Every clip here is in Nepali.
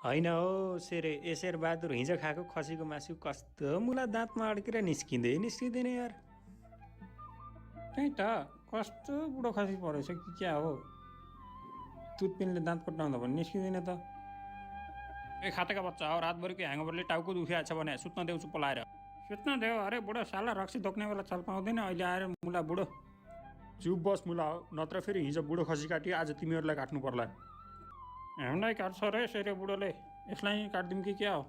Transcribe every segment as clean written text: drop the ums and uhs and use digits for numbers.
होइन हो सेरे एसेर बहादुर हिजो खाएको खसीको मासु कस्तो मुला दाँतमा अड्केर निस्किँदैन यार। त्यही त कस्तो बुढो खसी परेछ कि क्या हो, तुतपिनले दाँत पट्टाउँदा पनि निस्किँदैन त। ए खातेका बच्चा हो, रातभरिकै ह्याङओभरले टाउको दुखिया छ भने सुत्न देऊ चुप्प लाएर। सुत्न देऊ अरे बुढो, साला रक्सी दोक्ने बेला चल पाउँदैन, अहिले आएर मुला बुढो। चुप बस मुला हो, नत्र फेरि हिजो बुढो खसी काटियो, आज तिमीहरूलाई काट्नु पर्ला। हामीलाई काट्छ रे सेरे बुढोले, यसलाई काटिदिउँ कि क्या हो?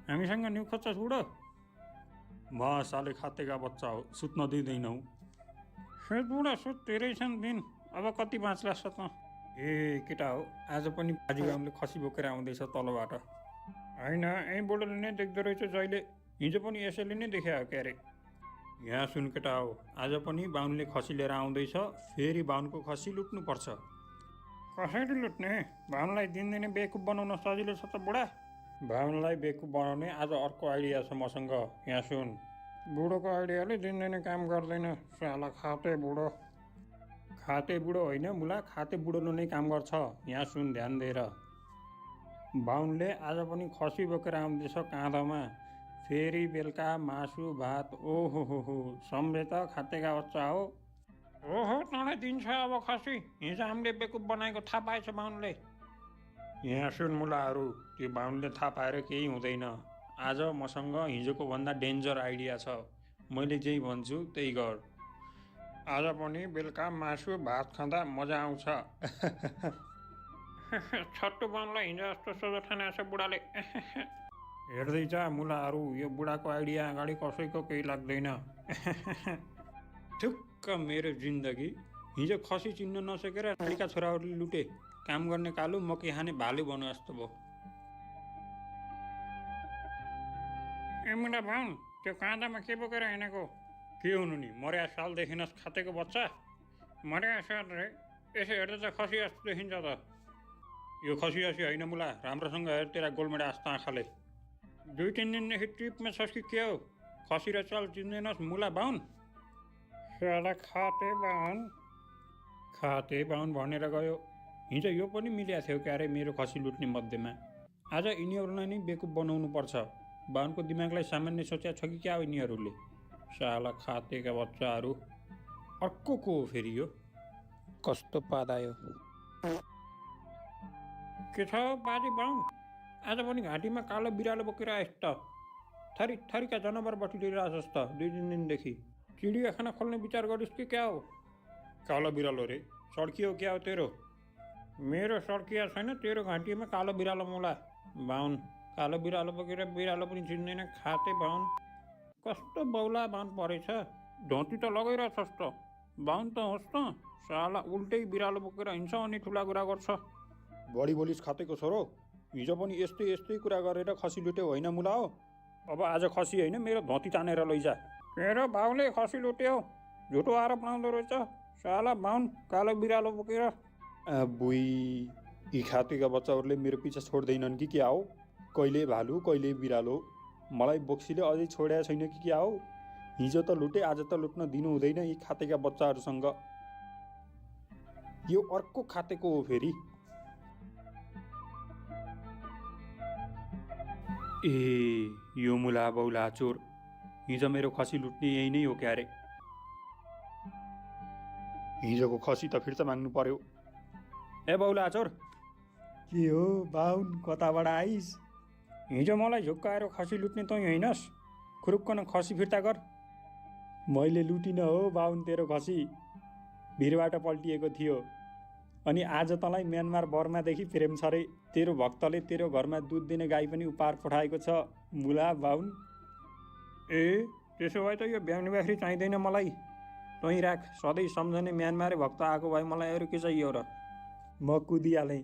हामीसँग न्यु खोज्छस् बुढो? म साले खातेका बच्चा हो, सुत्न दिँदैनौ। सुत बुढो सुत, धेरै छन् दिन, अब कति बाँच्लास् त? ए केटा हो, आज पनि बाजीगामले खसी बोकेर आउँदैछ तलबाट। होइन यहीँ बुढोले नै देख्दो रहेछ जहिले, हिजो पनि यसैले नै देखायो क्यारे। यहाँ सुन केटा हो, आज पनि बाहुनले खसी लिएर आउँदैछ, फेरि बाहुनको खसी लुट्नुपर्छ। कसरी लुट्ने? बाहुनलाई दिनदिनै बेकुब बनाउन सजिलो छ त बुढा। बाहुनलाई बेकुब बनाउने आज अर्को आइडिया छ मसँग, यहाँ सुन। बुढोको आइडियाले दिनदिनै काम गर्दैन, साला खाते बुढो। खाते बुढो होइन मुला, खाते बुढोले नै काम गर्छ, यहाँ सुन ध्यान दिएर। बाहुनले आज पनि खसी बोकेर आउँदैछ काँधोमा, फेरि बेलुका मासु भात। ओहो हो सम्झे त खातेका बच्चा हो। ओहो तँलाई दिन्छ अब खसी, हिजो हामीले बेकुब बनाएको थाहा पाएछ बाहुनले। यहाँ सुन मुलाहरू, त्यो बाहुनले थाहा पाएर केही हुँदैन। आज मसँग हिजोको भन्दा डेन्जर आइडिया छ, मैले जेही भन्छु त्यही गर। आज पनि बेलुका मासु भात खाँदा मजा आउँछ। छट्टु बाहुनलाई हिजो जस्तो सोझो ठानेछ बुढाले। हेर्दै जा मुलाहरू, यो बुढाको आइडिया अगाडि कसैको केही लाग्दैन। ठुक्क मेरो जिन्दगी, हिजो खसी चिन्न नसकेर नालीका छोराहरूले लुटे, काम गर्ने कालु मकै खाने भालु भनु जस्तो भयो। ए मुला बाहुन, त्यो काँधामा के बोकेर हिँडेको? के हुनु नि, मर्या साल देखिनस् खातेको बच्चा? मर्या साल रे, यसो हेर्दा त खसी जस्तो देखिन्छ त। यो खसी जसी होइन मुला, राम्रोसँग हेर तेरा गोलमेडा जस्तो आँखाले। 2-3 दिनदेखि ट्रिपमा छस् कि के हो? खसी र चाल चिन्दैनस् मुला बाहुन? साला खाते बाहुन, खाते बाहुन भनेर गयो। हिजो यो पनि मिल्या थियो क्यारे मेरो खसी लुट्ने मध्येमा। आज यिनीहरूलाई नै बेकुब बनाउनु पर्छ। बाहुनको दिमागलाई सामान्य सोच्या छ कि क्या हो यिनीहरूले? साला खातेका बच्चाहरू। अर्को को हो फेरि यो? कस्तो पादायो? के छ बाजी बाहुन, आज पनि घाँटीमा कालो बिरालो बोकेर आएस् त? थरी थरीका जनावर बटुलिएर आएछस् त 2-3 दिनदेखि। चिडियाखाना खोल्ने विचार गरिस् कि क्या हो? कालो बिरालो रे, सड्कियो क्या हो तेरो? मेरो सड्किया छैन, तेरो घाँटीमा कालो बिरालो मुला बाहुन। कालो बिरालो बोकेर बिरालो पनि चिन्दैन खाते बाहुन। कस्तो बौला बाहुन परेछ, धोती त लगाइरहेछस् त, बाहुन त होस् त, साला उल्टै बिरालो बोकेर हिँड्छ अनि ठुला कुरा गर्छ। बढी बोलिस् खातेको छोरो, हिजो पनि यस्तै यस्तै कुरा गरेर खसी लुट्यो होइन मुला हो? अब आज खसी होइन, मेरो धोती तानेर लैजा। तेरो बाउले खसी लुट्यो, झुटो आरोप लगाउँदो रहेछ साला बाहुन कालो बिरालो बोकेर। बुई, यी खातेका बच्चाहरूले मेरो पिछा छोड्दैनन् कि क्या हो? कहिले भालु कहिले बिरालो, मलाई बोक्सीले अझै छोड्या छैन कि क्या हो? हिजो त लुटे, आज त लुट्न दिनु हुँदैन यी खातेका बच्चाहरूसँग। यो अर्को खातेको हो फेरि। ए यो मुला बौला चोर, हिजो मेरो खसी लुट्ने यही नै हो क्यारे। हिजोको खसी त फिर्ता माग्नु पर्यो। ए बौला चोर। के हो बाहुन, कताबाट आइस? हिजो मलाई झुक्काएर खसी लुट्ने तँ होइनस्, खुरुक्क न खसी फिर्ता कर। मैले लुटिन हो बाहुन तेरो खसी, भिरबाट पल्टिएको थियो। अनि आज तँलाई म्यानमार बर्मादेखि प्रेम छ रे, तेरो भक्तले तेरो घरमा दुध दिने गाई पनि उपहार पठाएको छ मुला बाहुन। ए त्यसो भए त यो ब्याउनी बाख्री चाहिँदैन मलाई, तँ राख, सधैँ सम्झने म्यानमारे भक्त आएको भए मलाई अरू के चाहियो र? म कुदिहालेँ।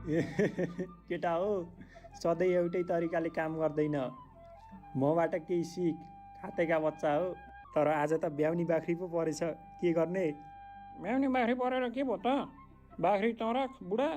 केटा हो, सधैँ एउटै तरिकाले काम गर्दैन, मबाट केही सिक खातेका बच्चा हो। तर आज त ब्याउनी बाख्री पो परेछ, के गर्ने? ब्याउनी बाख्री परेर के भयो त? बाख्री तँ राख बुढा,